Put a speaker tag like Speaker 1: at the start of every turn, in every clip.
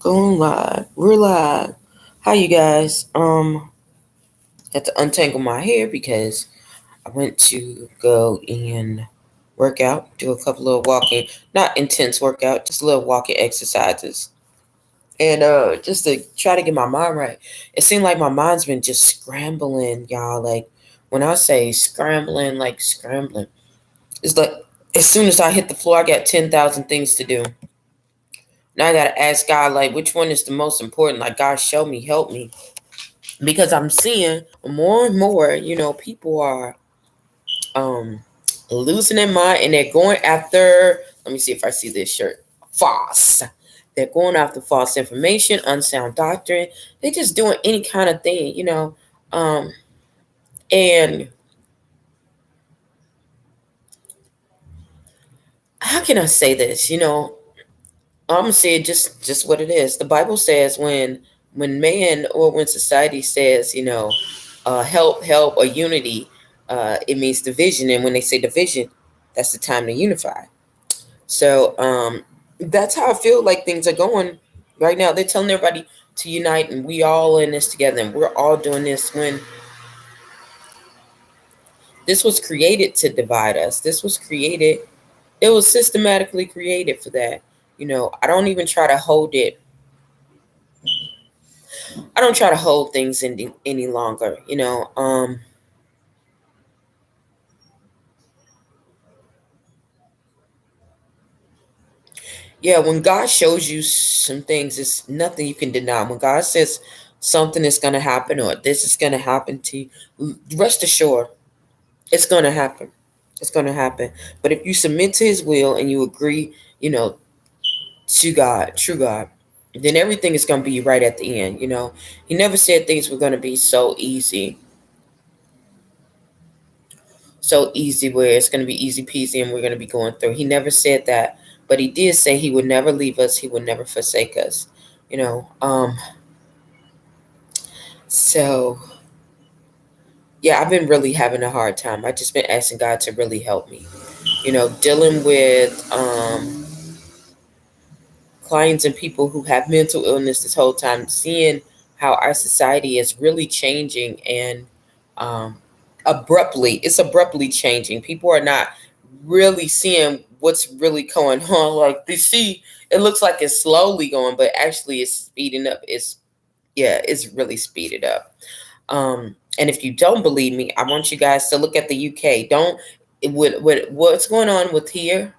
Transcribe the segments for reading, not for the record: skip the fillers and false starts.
Speaker 1: Going live. We're live. Hi you guys. Had to untangle my hair because I went to go and work out, do a couple of walking, not intense workout, just little walking exercises. And just to try to get my mind right. It seemed like my mind's been just scrambling, y'all. Like when I say scrambling, like scrambling. It's like as soon as I hit the floor, I got 10,000 things to do. Now I gotta ask God, like, which one is the most important? Like, God, show me, help me, because I'm seeing more and more. People are um losing their mind, and they're going after. Let me see if I see this shirt. False. They're going after false information, unsound doctrine. They're just doing any kind of thing. And how can I say this? I'm gonna say it just what it is. The Bible says when man or when society says help or unity, it means division. And when they say division, that's the time to unify. So that's how I feel like things are going right now. They're telling everybody to unite, and we all in this together, and we're all doing this when this was created to divide us. This was created. It was systematically created for that. I don't even try to hold it. I don't try to hold things any longer. Yeah, when God shows you some things, it's nothing you can deny. When God says something is going to happen or this is going to happen to you, rest assured, it's going to happen. It's going to happen. But if you submit to His will and you agree, to God, true God, then everything is going to be right at the end. He never said things were going to be so easy where it's going to be easy peasy and we're going to be going through. He never said that, but He did say He would never leave us. He would never forsake us. You know, um, so yeah, I've been really having a hard time. I just been asking God to really help me. Dealing with clients and people who have mental illness this whole time, seeing how our society is really changing and um, it's abruptly changing. People are not really seeing what's really going on. Like they see, it looks like it's slowly going, but actually it's speeding up. It's really speeded up. And if you don't believe me, I want you guys to look at the UK. Don't with what's going on with here.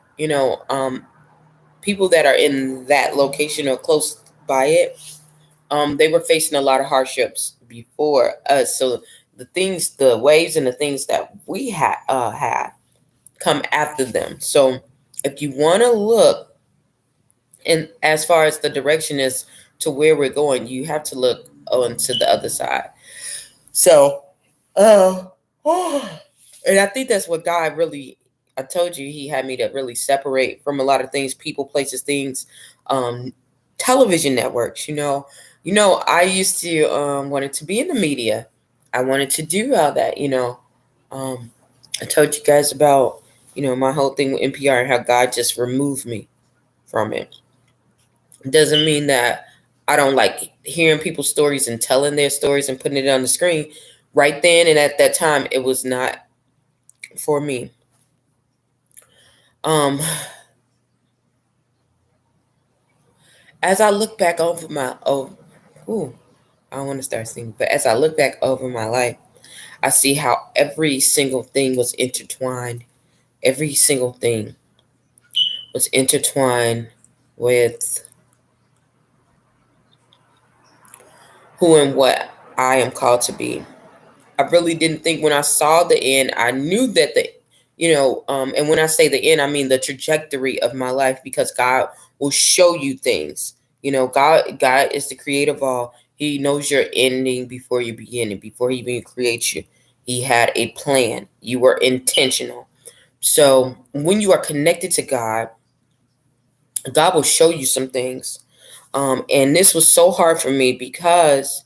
Speaker 1: People that are in that location or close by it, they were facing a lot of hardships before us. So the waves and the things that we had come after them. So if you want to look, and as far as the direction is to where we're going, you have to look on to the other side. So, uh, and I think that's what God really. I told you He had me to really separate from a lot of things, people, places, things, um, television networks. I used to wanted to be in the media. I wanted to do all that. Um, I told you guys about my whole thing with NPR and how God just removed me from it. It doesn't mean that I don't like hearing people's stories and telling their stories and putting it on the screen. Right then and at that time, it was not for me. Um, as I look back over ooh, I don't want to start singing, but as I look back over my life, I see how every single thing was intertwined. Every single thing was intertwined with who and what I am called to be. I really didn't think when I saw the end, I knew that and when I say the end, I mean the trajectory of my life because God will show you things. God is the creator of all. He knows your ending before you begin and before He even creates you. He had a plan. You were intentional. So when you are connected to God, God will show you some things. And this was so hard for me because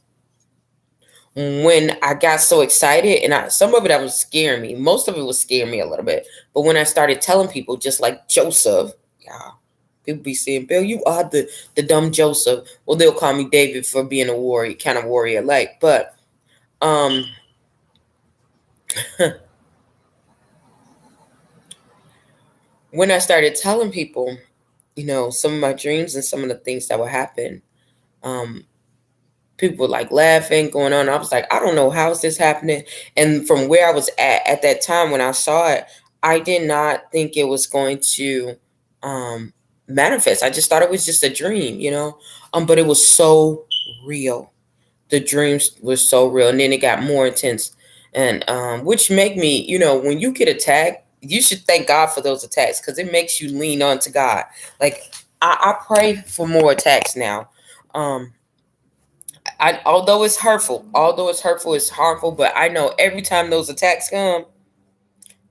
Speaker 1: when I got so excited, and some of it I was scaring me. Most of it was scaring me a little bit. But when I started telling people, just like Joseph, yeah. People be saying, Bill, you are the dumb Joseph. Well, they'll call me David for being a warrior, kind of warrior like. But when I started telling people, some of my dreams and some of the things that would happen, people were like laughing, going on. I was like, I don't know how is this happening. And from where I was at that time when I saw it, I did not think it was going to manifest. I just thought it was just a dream, but it was so real. The dreams were so real, and then it got more intense, and which make me, when you get attacked, you should thank God for those attacks because it makes you lean on to God. Like I pray for more attacks now. Although it's hurtful, it's harmful, but I know every time those attacks come,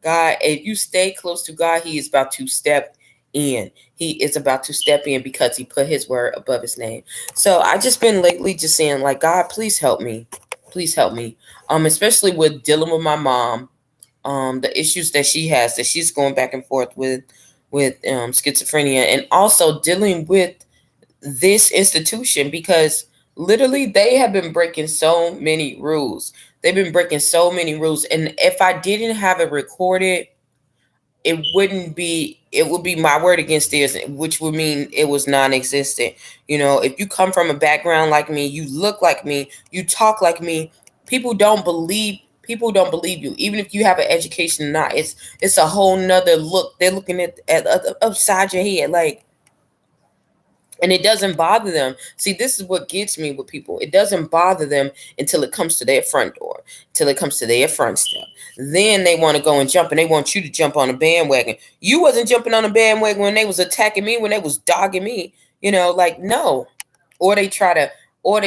Speaker 1: God, if you stay close to God, He is about to step in. He is about to step in because He put His word above His name. So I just been lately just saying, like, God, please help me. Please help me. Especially with dealing with my mom, the issues that she has, that she's going back and forth with schizophrenia, and also dealing with this institution because literally they have been breaking so many rules. They've been breaking so many rules. And if I didn't have it recorded, it would be my word against theirs, which would mean it was non-existent. If you come from a background like me, you look like me, you talk like me, people don't believe you, even if you have an education or not. It's a whole nother look. They're looking at upside your head, like. And it doesn't bother them. See, this is what gets me with people. It doesn't bother them until it comes to their front door, until it comes to their front step. Then they want to go and jump, and they want you to jump on a bandwagon. You wasn't jumping on a bandwagon when they was attacking me, when they was dogging me. Like, no. Or they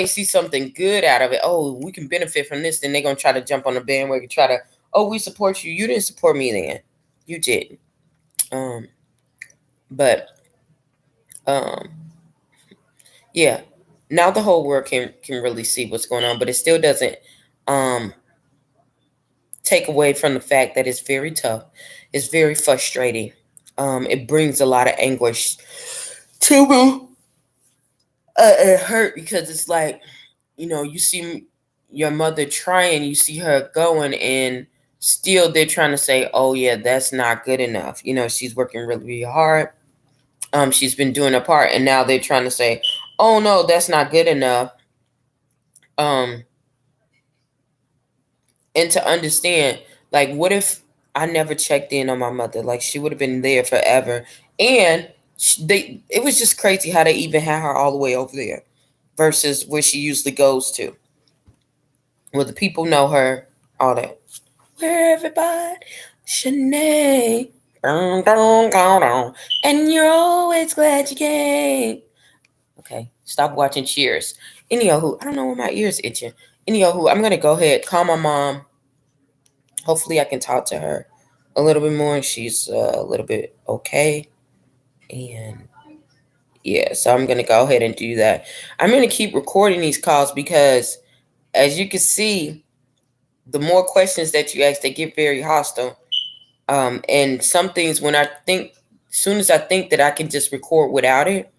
Speaker 1: see something good out of it. Oh, we can benefit from this. Then they're going to try to jump on the bandwagon, we support you. You didn't support me then. You didn't. But, yeah, now the whole world can really see what's going on, but it still doesn't take away from the fact that it's very tough. It's very frustrating. It brings a lot of anguish to me. It hurt because it's like, you see your mother trying, you see her going, and still they're trying to say, oh yeah, that's not good enough. She's working really, really hard. She's been doing her part, and now they're trying to say, oh no, that's not good enough. And to understand, like, what if I never checked in on my mother? Like, she would have been there forever. And it was just crazy how they even had her all the way over there versus where she usually goes to, where the people know her, all that. Where everybody, Shanae, and you're always glad you came. Okay, stop watching Cheers. Anywho, I don't know why my ears itching. Anywho, I'm gonna go ahead, call my mom. Hopefully, I can talk to her a little bit more. She's a little bit okay, and yeah, so I'm gonna go ahead and do that. I'm gonna keep recording these calls because, as you can see, the more questions that you ask, they get very hostile. And some things, as soon as I think that I can just record without it,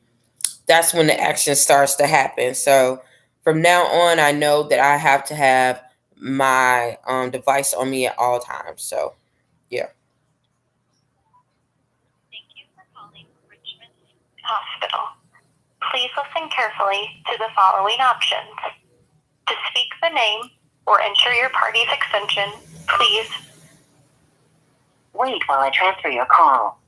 Speaker 1: that's when the action starts to happen. So from now on, I know that I have to have my device on me at all times. So, yeah.
Speaker 2: Thank you for calling Richmond Hospital. Please listen carefully to the following options. To speak the name or enter your party's extension, please wait while I transfer your call.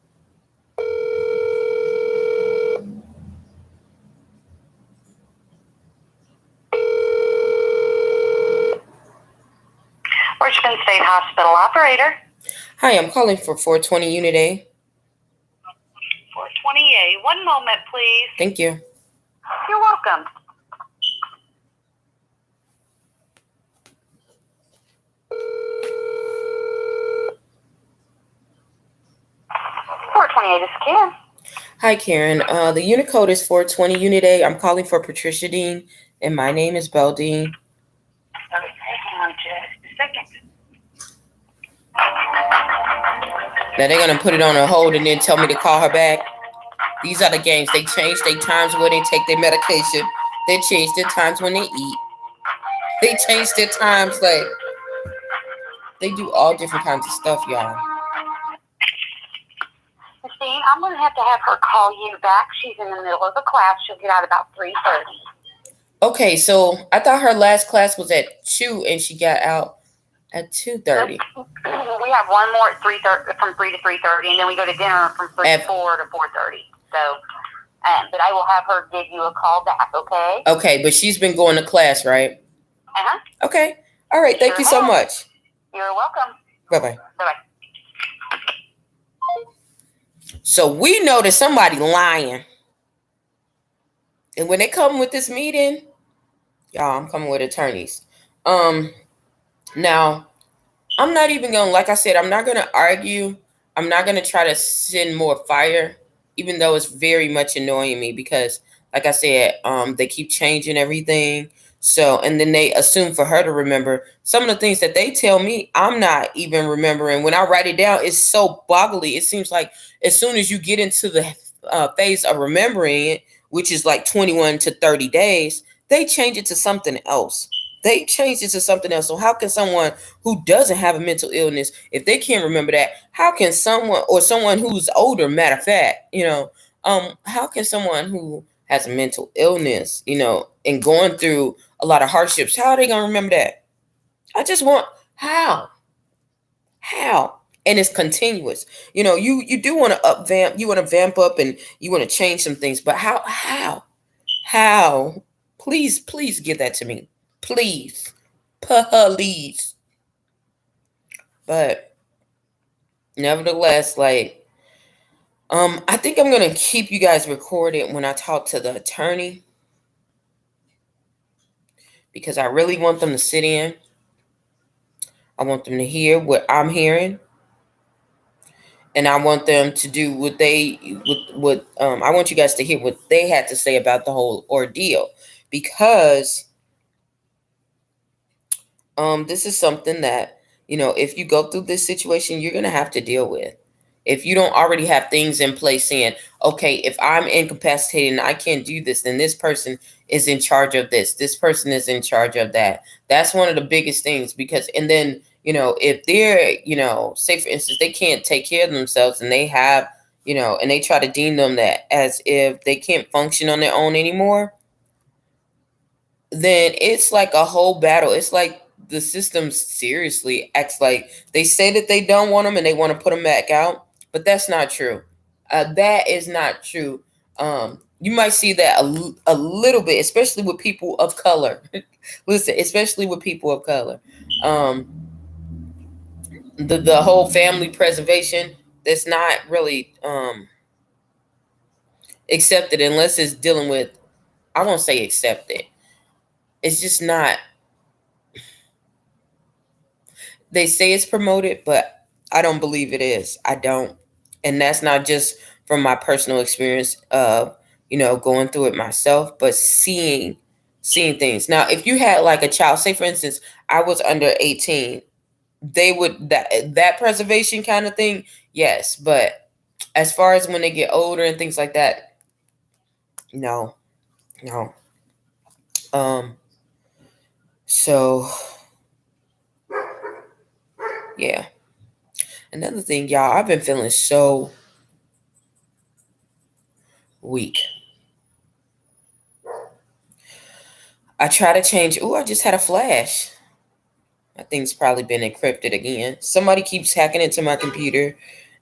Speaker 2: Richmond State Hospital operator.
Speaker 1: Hi, I'm calling for 420 Unit A.
Speaker 2: 420A. One moment, please.
Speaker 1: Thank you.
Speaker 2: You're welcome. This is Karen.
Speaker 1: Hi, Karen. The unit code is 420 Unit A. I'm calling for Patricia Dean, and my name is Belle Dean.
Speaker 2: Okay, hang on just a second.
Speaker 1: Now they're gonna put it on a hold and then tell me to call her back. These are the games. They change their times when they take their medication. They change their times when they eat. They change their times. Like, they do all different kinds of stuff, y'all.
Speaker 2: Christine, I'm going to have her call you back. She's in the middle of a class. She'll get out about 3:30.
Speaker 1: Okay, so I thought her last class was at 2 and she got out at 2:30.
Speaker 2: We have one more at 3:30, from 3 to 3:30, and then we go to dinner from 4 to 4:30. So, but I will have her give you a call back, okay?
Speaker 1: Okay, but she's been going to class, right?
Speaker 2: Uh-huh.
Speaker 1: Okay. All right, thank you so much.
Speaker 2: You're welcome.
Speaker 1: Bye-bye.
Speaker 2: Bye-bye.
Speaker 1: So we know that somebody lying. And when they come with this meeting, y'all, I'm coming with attorneys. Now, I'm not even going to, like I said, I'm not going to argue. I'm not going to try to send more fire, even though it's very much annoying me because, like I said, they keep changing everything. So, and then they assume for her to remember some of the things that they tell me, I'm not even remembering. When I write it down, it's so boggly. It seems like as soon as you get into the phase of remembering it, which is like 21 to 30 days, they change it to something else. They change it to something else. So how can someone who doesn't have a mental illness, if they can't remember that, how can someone, or someone who's older, matter of fact, how can someone who has a mental illness, and going through a lot of hardships, how are they going to remember that? I just want, how? And it's continuous. You do want to you want to vamp up and you want to change some things, but how? Please give that to me. Please. But nevertheless, I think I'm going to keep you guys recorded when I talk to the attorney because I really want them to sit in. I want them to hear what I'm hearing. And I want them to do I want you guys to hear what they had to say about the whole ordeal, because this is something that, if you go through this situation, you're going to have to deal with. If you don't already have things in place saying, okay, if I'm incapacitated and I can't do this, then this person is in charge of this. This person is in charge of that. That's one of the biggest things, because, and then, if they're, say for instance, they can't take care of themselves and they have, and they try to deem them that as if they can't function on their own anymore, then it's like a whole battle. It's like the system seriously acts like they say that they don't want them and they want to put them back out. But that's not true. That is not true. You might see that a little bit, especially with people of color. Listen, especially with people of color. The whole family preservation, that's not really accepted unless it's dealing with, I won't say accepted. It's just not. They say it's promoted, but I don't believe it is. I don't. And that's not just from my personal experience of, going through it myself, but seeing things. Now, if you had like a child, say for instance, I was under 18, they would, that preservation kind of thing, yes. But as far as when they get older and things like that, no. So yeah. Another thing, y'all, I've been feeling so weak. I try to change. I just had a flash. My thing's probably been encrypted again. Somebody keeps hacking into my computer,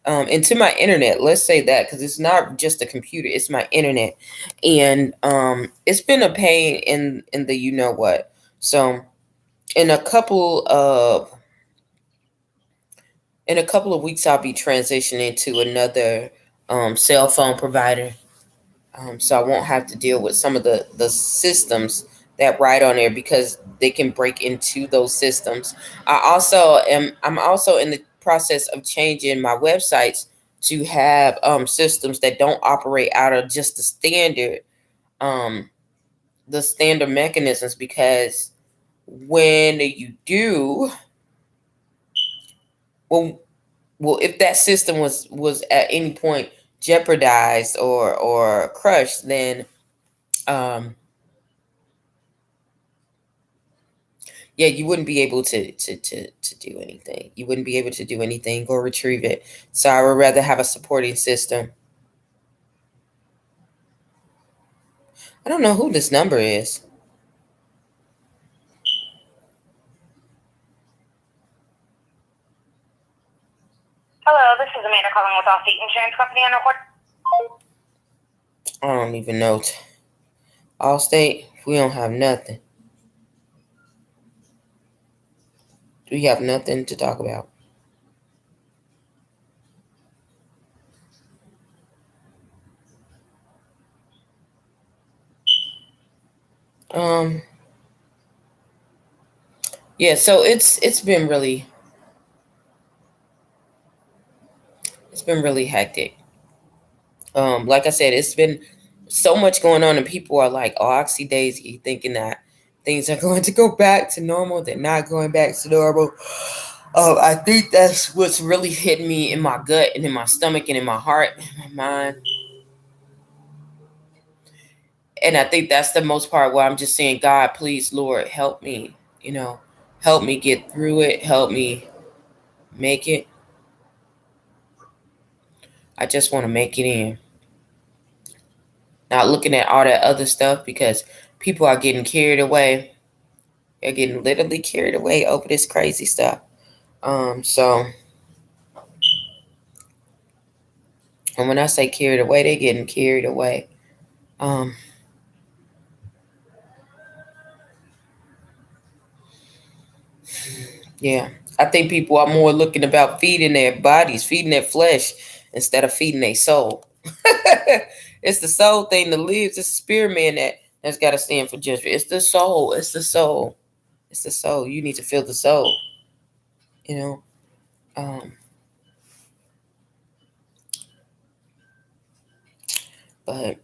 Speaker 1: into my internet. Let's say that, because it's not just a computer, it's my internet. And it's been a pain in the what. So in a couple of weeks, I'll be transitioning to another cell phone provider. So I won't have to deal with some of the systems that ride on there, because they can break into those systems. I'm also in the process of changing my websites to have systems that don't operate out of just the standard mechanisms, because when you do, well, if that system was at any point jeopardized or crushed, then yeah, you wouldn't be able to do anything. You wouldn't be able to do anything or retrieve it. So I would rather have a supporting system. I don't know who this number is.
Speaker 2: Hello, this is Amanda calling with Allstate Insurance Company on record.
Speaker 1: I don't even know. Allstate, we don't have nothing. We have nothing to talk about. Yeah, so it's been really hectic. Like I said, it's been so much going on, and people are like, "Oh, Oxy Daisy," thinking that things are going to go back to normal. They're not going back to normal. I think that's what's really hitting me in my gut and in my stomach and in my heart and my mind. And I think that's the most part where I'm just saying, God, please, Lord, help me. Help me get through it. Help me make it. I just want to make it in. Not looking at all that other stuff because people are getting carried away. They're getting literally carried away over this crazy stuff. So, and when I say carried away, they're getting carried away. Yeah, I think people are more looking about feeding their bodies, feeding their flesh, instead of feeding their soul. It's the soul thing that lives. It's the spirit man that's got to stand for judgment. It's the soul. It's the soul. It's the soul. You need to feel the soul. You know. But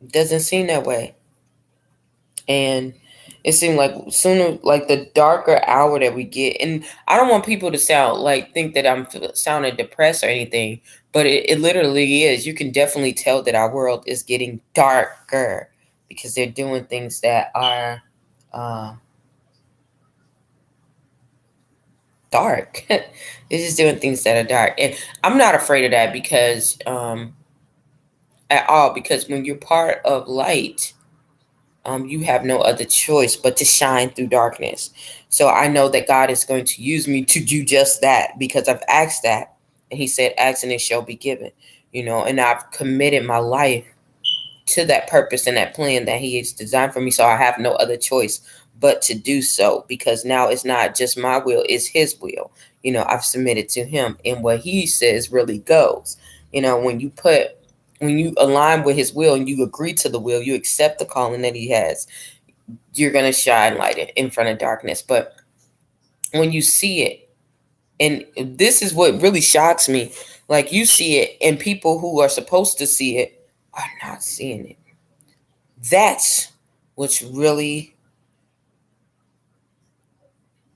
Speaker 1: it doesn't seem that way. And it seemed like sooner, like the darker hour that we get, and I don't want people to think that I'm sounding depressed or anything, but it literally is. You can definitely tell that our world is getting darker because they're doing things that are dark. They're just doing things that are dark, and I'm not afraid of that because at all. Because when you're part of light, you have no other choice but to shine through darkness. So I know that God is going to use me to do just that because I've asked that. And He said, "Ask and it shall be given." And I've committed my life to that purpose and that plan that He has designed for me. So I have no other choice but to do so because now it's not just my will, it's His will. I've submitted to Him, and what He says really goes. When you align with His will and you agree to the will, you accept the calling that He has, you're going to shine light in front of darkness. But when you see it, and this is what really shocks me, like you see it and people who are supposed to see it are not seeing it. That's what's really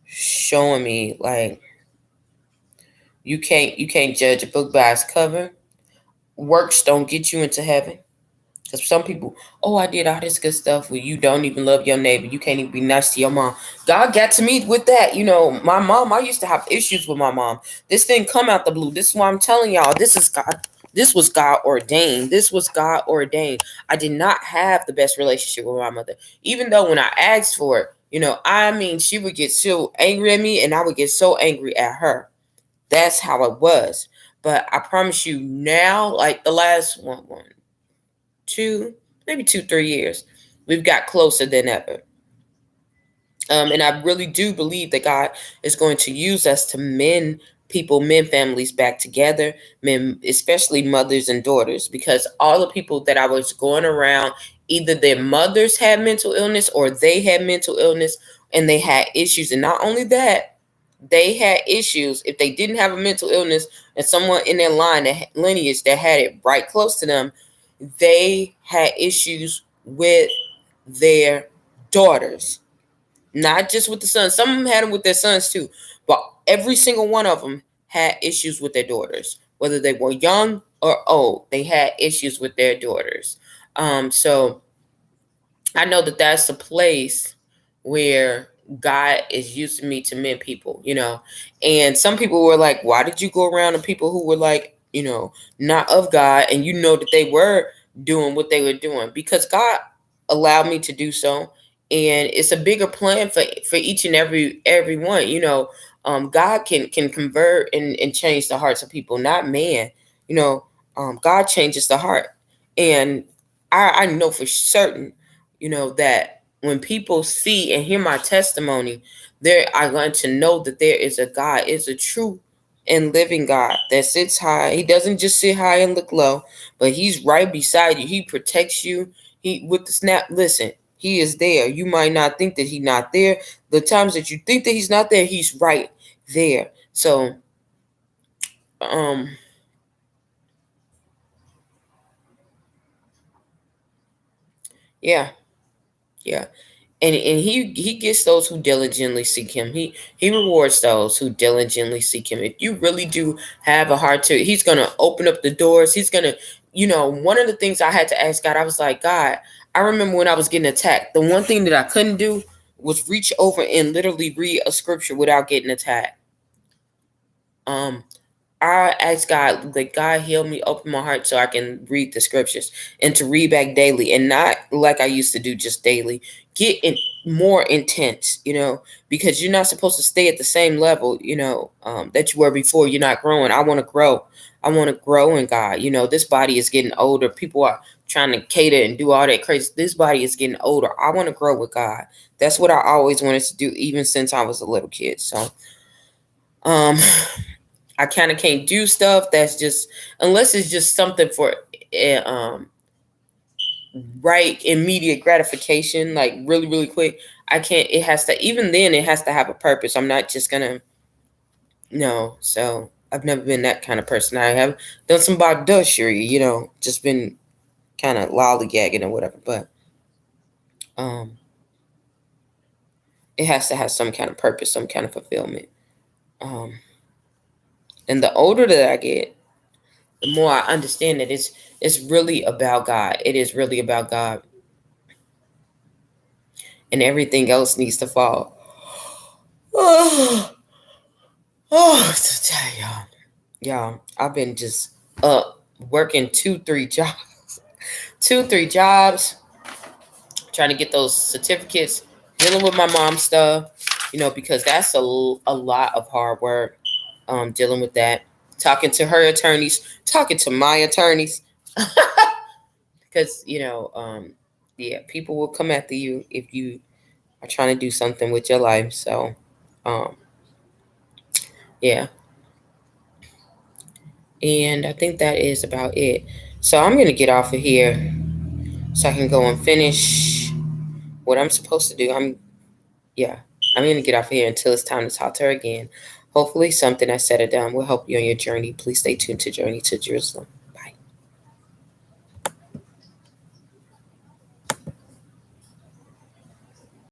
Speaker 1: showing me, like, you can't judge a book by its cover. Works don't get you into heaven. Because some people, "Oh, I did all this good stuff where you don't even love your neighbor. You can't even be nice to your mom." God got to me with that. My mom, I used to have issues with my mom. This didn't come out the blue. This is why I'm telling y'all, this is God. This was God ordained. This was God ordained. I did not have the best relationship with my mother. Even though when I asked for it, she would get so angry at me and I would get so angry at her. That's how it was. But I promise you now, like the last one, maybe 2, 3 years, we've got closer than ever. And I really do believe that God is going to use us to mend families back together, men, especially mothers and daughters, because all the people that I was going around, either their mothers had mental illness or they had mental illness and they had issues. And not only that, they had issues if they didn't have a mental illness and someone in their lineage that had it right close to them, they had issues with their daughters, not just with the sons. Some of them had them with their sons too, but every single one of them had issues with their daughters, whether they were young or they had issues with their daughters. So I know that that's a place where God is using me to mend people, And some people were like, why did you go around to people who were like, not of God, and that they were doing what they were doing? Because God allowed me to do so. And it's a bigger plan for each and every one. God can convert and change the hearts of people, not man. God changes the heart. And I know for certain that when people see and hear my testimony, they are going to know that there is a God, is a true and living God that sits high. He doesn't just sit high and look low, but he's right beside you. He protects you. He with the snap. Listen, he is there. You might not think that he's not there. The times that you think that he's not there, he's right there. So, yeah. And he gets those who diligently seek him. He rewards those who diligently seek him. If you really do have a heart to, he's gonna open up the doors. He's gonna, one of the things I had to ask God, I was like, God, I remember when I was getting attacked, the one thing that I couldn't do was reach over and literally read a scripture without getting attacked. I ask God, like, God heal me, open my heart so I can read the scriptures and to read back daily, and not like I used to do just daily. Get in more intense, because you're not supposed to stay at the same level, that you were before. You're not growing. I want to grow. I want to grow in God. This body is getting older. People are trying to cater and do all that crazy. This body is getting older. I want to grow with God. That's what I always wanted to do, even since I was a little kid. So, I kind of can't do stuff that's just, unless it's just something for right immediate gratification, like really, really quick. I can't, it has to, even then it has to have a purpose. I'm not just gonna, no. So I've never been that kind of person. I have done some bardushery, just been kind of lollygagging or whatever, but it has to have some kind of purpose, some kind of fulfillment. And the older that I get, the more I understand that it's really about God. It is really about God. And everything else needs to fall. To tell y'all, I've been just up working 2-3 jobs, 2-3 jobs, trying to get those certificates, dealing with my mom's stuff, because that's a lot of hard work. Dealing with that, talking to her attorneys, talking to my attorneys, because yeah, people will come after you if you are trying to do something with your life. So, yeah. And I think that is about it. So I'm going to get off of here so I can go and finish what I'm supposed to do. I'm going to get off of here until it's time to talk to her again. Hopefully something I said or done will help you on your journey. Please stay tuned to Journey to Jerusalem.